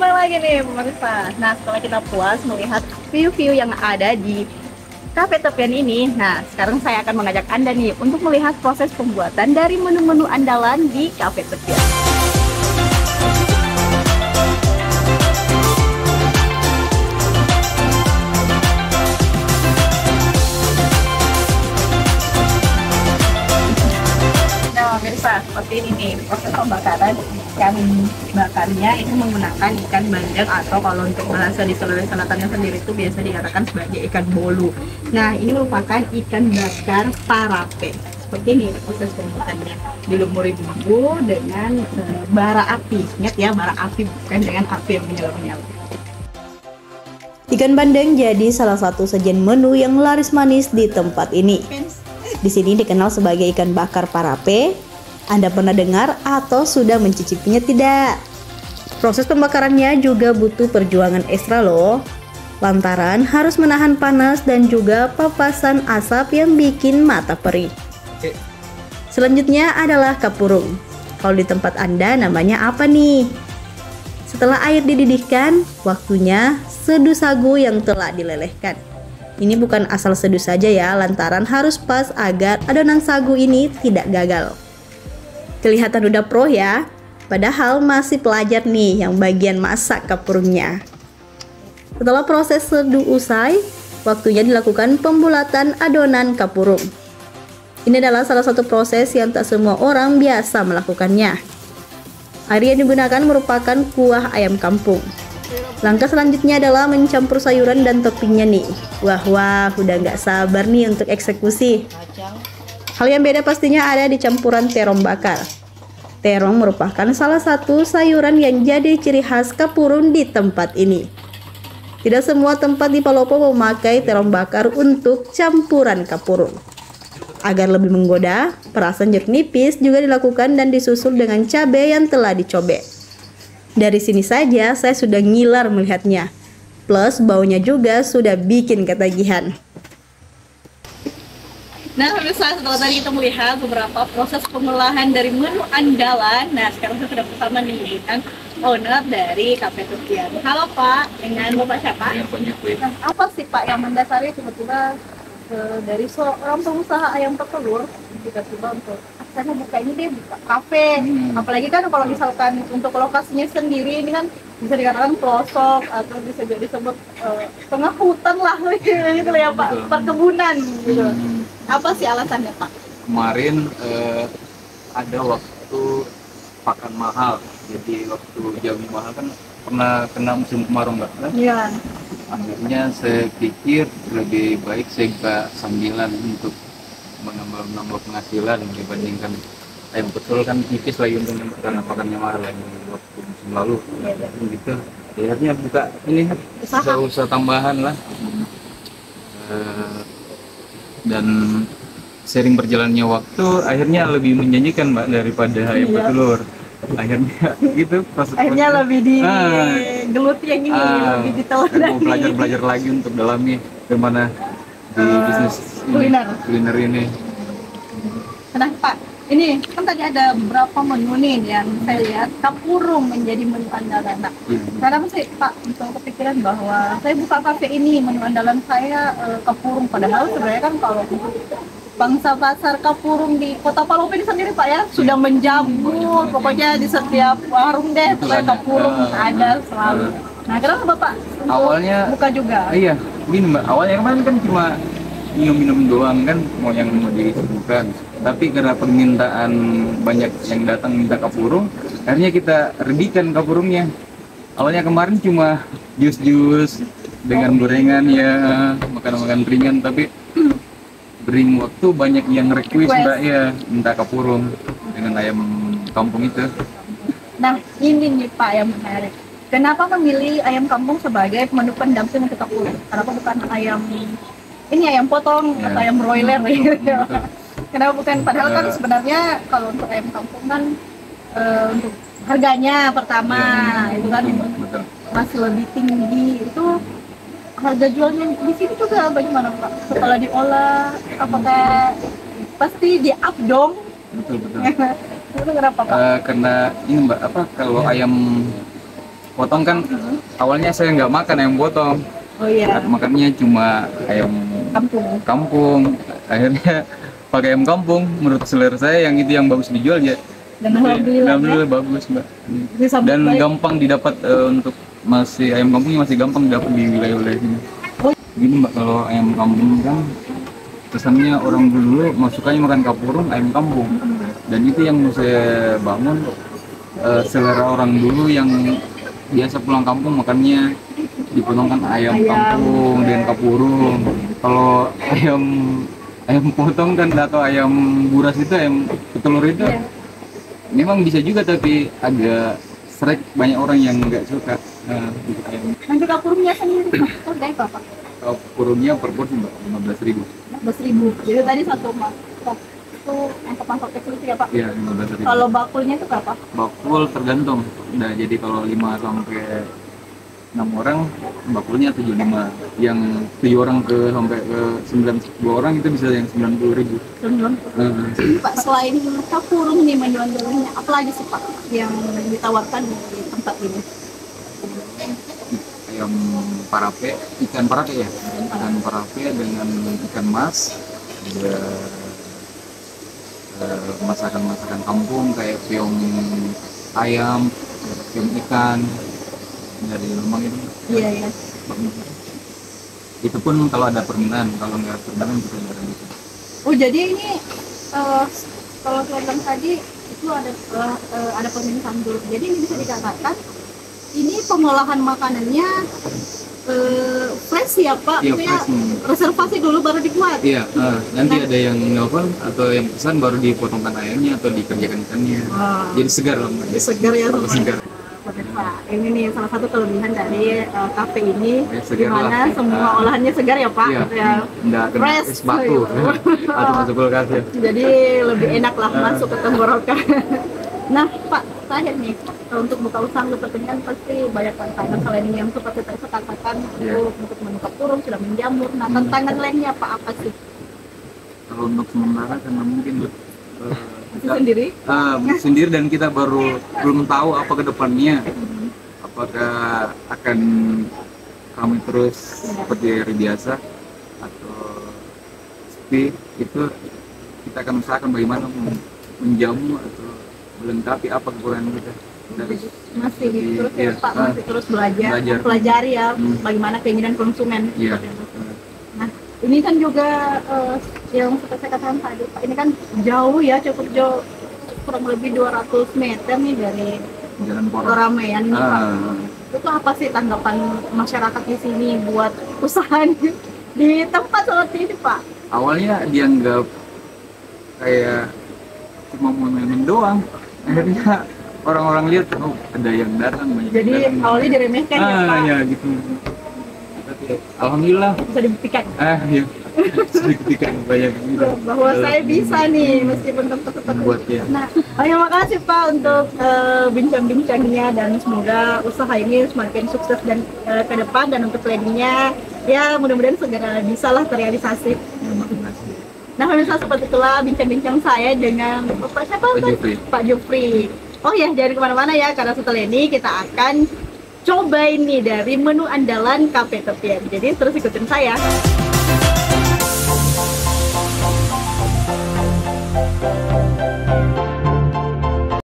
kembali lagi nih pemirsa. Nah, setelah kita puas melihat view-view yang ada di Cafe Tepian ini, nah sekarang saya akan mengajak Anda nih untuk melihat proses pembuatan dari menu-menu andalan di Cafe Tepian. Nah, pemirsa, seperti ini nih proses pembakaran ikan bakarnya itu menggunakan ikan bandeng atau kalau untuk bahasa di Sulawesi Selatan sendiri itu biasa dikatakan sebagai ikan bolu. Nah, ini merupakan ikan bakar parape. Seperti ini proses pembuatannya. Dilumuri bumbu dengan bara api. Ingat ya, bara api bukan dengan api yang menyala-nyala. Ikan bandeng jadi salah satu sajian menu yang laris manis di tempat ini. Di sini dikenal sebagai ikan bakar parape. Anda pernah dengar atau sudah mencicipinya tidak? Proses pembakarannya juga butuh perjuangan ekstra loh. Lantaran harus menahan panas dan juga papasan asap yang bikin mata perih. Selanjutnya adalah kapurung. Kalau di tempat Anda namanya apa nih? Setelah air dididihkan, waktunya seduh sagu yang telah dilelehkan. Ini bukan asal seduh saja ya, lantaran harus pas agar adonan sagu ini tidak gagal. Kelihatan udah pro ya, padahal masih pelajar nih yang bagian masak kapurungnya. Setelah proses seduh usai, waktunya dilakukan pembulatan adonan kapurung. Ini adalah salah satu proses yang tak semua orang biasa melakukannya. Air yang digunakan merupakan kuah ayam kampung. Langkah selanjutnya adalah mencampur sayuran dan toppingnya nih. Wah, udah nggak sabar nih untuk eksekusi. Hal yang beda pastinya ada di campuran terong bakar. Terong merupakan salah satu sayuran yang jadi ciri khas kapurung di tempat ini. Tidak semua tempat di Palopo memakai terong bakar untuk campuran kapurung. Agar lebih menggoda, perasan jeruk nipis juga dilakukan dan disusul dengan cabai yang telah dicobek. Dari sini saja saya sudah ngiler melihatnya. Plus baunya juga sudah bikin ketagihan. Nah, pemirsa, setelah tadi kita melihat beberapa proses pengolahan dari menu andalan. Nah, sekarang saya sudah bersama nih dengan owner dari Cafe Tepian. Halo Pak, dengan Bapak siapa? Nah, apa sih Pak yang mendasari tiba-tiba dari seorang pengusaha ayam petelur tiba-tiba untuk saya buka ini deh, buka kafe. Apalagi kan kalau misalkan untuk lokasinya sendiri ini kan bisa dikatakan pelosok atau bisa jadi disebut tengah hutan lah gitu ya Pak, perkebunan gitu. Apa sih alasannya Pak? Kemarin ada waktu pakan mahal, jadi waktu jamu mahal kan pernah kena musim kemarau Mbak kan? Iya. Akhirnya saya pikir lebih baik saya buka sambilan untuk menambah penghasilan dibandingkan ayam betul kan tipis lagi untuk karena pakannya mahal lagi waktu musim lalu. Gitu. Akhirnya buka ini usaha tambahan lah. Dan sering berjalannya waktu akhirnya lebih menjanjikan Mbak daripada ayam petelur. Akhirnya gitu akhirnya lebih digeluti yang ini, lebih ditelan belajar lagi untuk dalami bagaimana di bisnis kuliner ini. Nah Pak, ini kan tadi ada beberapa menu nih yang saya lihat kapurung menjadi menu andalan. Nah, kenapa sih Pak untuk kepikiran bahwa saya buka kafe ini menu andalan saya kapurung, padahal sebenarnya kan kalau bangsa pasar kapurung di Kota Palopo ini sendiri Pak ya sudah menjamur, pokoknya di setiap warung deh kapurung ada selalu. Nah, kenapa Bapak awalnya buka juga? Iya, gini Mbak, awalnya kemarin kan cuma minum-minum doang kan mau yang mau disuguhkan, tapi karena permintaan banyak yang datang minta kapurung, akhirnya kita readykan kapurungnya. Awalnya kemarin cuma jus-jus dengan gorengan ya, makan-makan ringan, tapi bering waktu banyak yang request Mbak ya minta kapurung dengan ayam kampung itu. Nah, ini nih Pak yang menarik. Kenapa memilih ayam kampung sebagai menu pendamping untuk kapurung? Kenapa bukan ayam ini ayam potong atau ayam broiler gitu? Kenapa bukan? Padahal kan sebenarnya kalau untuk ayam kampung kan untuk harganya pertama itu kan masih lebih tinggi. Itu harga jualnya di sini juga bagaimana Pak? Setelah diolah, apakah pasti di up dong? Betul. Itu kenapa Pak? Karena ini Mbak, kalau ayam potong kan awalnya saya nggak makan ayam potong. Oh iya. Makannya cuma ayam kampung. Akhirnya pakai ayam kampung. Menurut selera saya yang itu yang bagus dijual ya. Dan alhamdulillah bagus mbak. disambut Dan baik. gampang didapat untuk masih ayam kampungnya masih gampang didapat di wilayah-wilayah sini. Oh. Gini mbak, kalau ayam kampung kan kesannya orang dulu masukannya makan kapurung ayam kampung. Dan itu yang saya bangun selera orang dulu yang biasa pulang kampung makannya dipotongkan ayam kampung dengan kapurung. Kalau ayam potong kan atau ayam buras itu ayam petelur itu memang bisa juga, tapi agak srek, banyak orang yang nggak suka. Gitu ayam. Nanti kapurungnya sendiri harga berapa? Kapurungnya per porsi mbak 15.000. 15.000. Jadi tadi satu mangkok kecil itu ya Pak? Iya 15.000. Kalau bakulnya itu berapa? Bakul tergantung. Nah jadi kalau 5 sampai 6 orang bakulnya 75. Yang 7 orang sampai ke 9 orang itu bisa yang 90.000. Pak, selain kapurung nih menjualnya, apa lagi sih Pak yang ditawarkan di tempat ini? Ayam parape, ikan parape ya, ikan parape dengan ikan mas, ada masakan-masakan kampung kayak piong ayam, piong ikan dari Lembang itu. Iya. Itu pun kalau ada permintaan, kalau nggak permintaan kita nggak ada gitu. Oh jadi ini kalau saya bilang tadi itu ada permintaan dulu. Jadi ini bisa dikatakan ini pengolahan makanannya fresh ya Pak? Iya, Maksudnya fresh. reservasi dulu baru dibuat. Iya, nanti ada yang nelfon atau yang pesan baru dipotongkan ayamnya atau dikerjakan ikannya. Jadi segar loh. Segar ya Segar. segar. Pak, ini nih salah satu kelebihan dari kafe ini, di Segar mana lah. semua olahannya segar ya Pak. Iya, Ya. nggak kena Fresh. es batu atau masuk kulkas ya. Jadi lebih enak lah masuk ke tenggorokan. Nah Pak, terakhir nih untuk buka usaha seperti ini kan pasti banyak tantangan selain yang seperti tadi saya katakan untuk menu kapurung sudah menjamur. Nah tantangan lainnya Pak apa sih? Kalau untuk sementara karena mungkin Sendiri? sendiri dan kita belum tahu apa ke depannya. Apakah akan kami terus seperti hari biasa atau sepi, itu kita akan usahakan bagaimana menjamu atau melengkapi apa kekurangan kita dari Masih terus ya iya, Pak, masih terus belajar. Pelajari ya bagaimana keinginan konsumen. Iya. Nah ini kan juga yang seperti saya katakan tadi Pak, ini kan jauh ya, cukup jauh, kurang lebih 200 meter nih dari Jalan Poros. keramaian nih Pak. Itu apa sih tanggapan masyarakat di sini buat usaha di tempat seperti ini Pak? Awalnya dianggap kayak cuma mau main doang, akhirnya orang-orang lihat ada yang datang banyak. Jadi awalnya diremehkan ya Pak? Ya gitu. Tapi alhamdulillah Bisa dibuktikan ya sedikit banyak gitu. bahwa saya bisa nih meskipun tempat Buat ya. Nah, terima kasih Pak untuk bincang-bincangnya, dan semoga usaha ini semakin sukses dan ke depan, dan untuk planningnya ya mudah-mudahan segera bisa lah terrealisasi. Nah, pemirsa, seperti itulah bincang-bincang saya dengan Bapak siapa? Pak Jufri. Pak Jufri. Oh ya, jangan kemana-mana ya, karena setelah ini kita akan coba ini dari menu andalan Cafe Tepian. Jadi terus ikutin saya.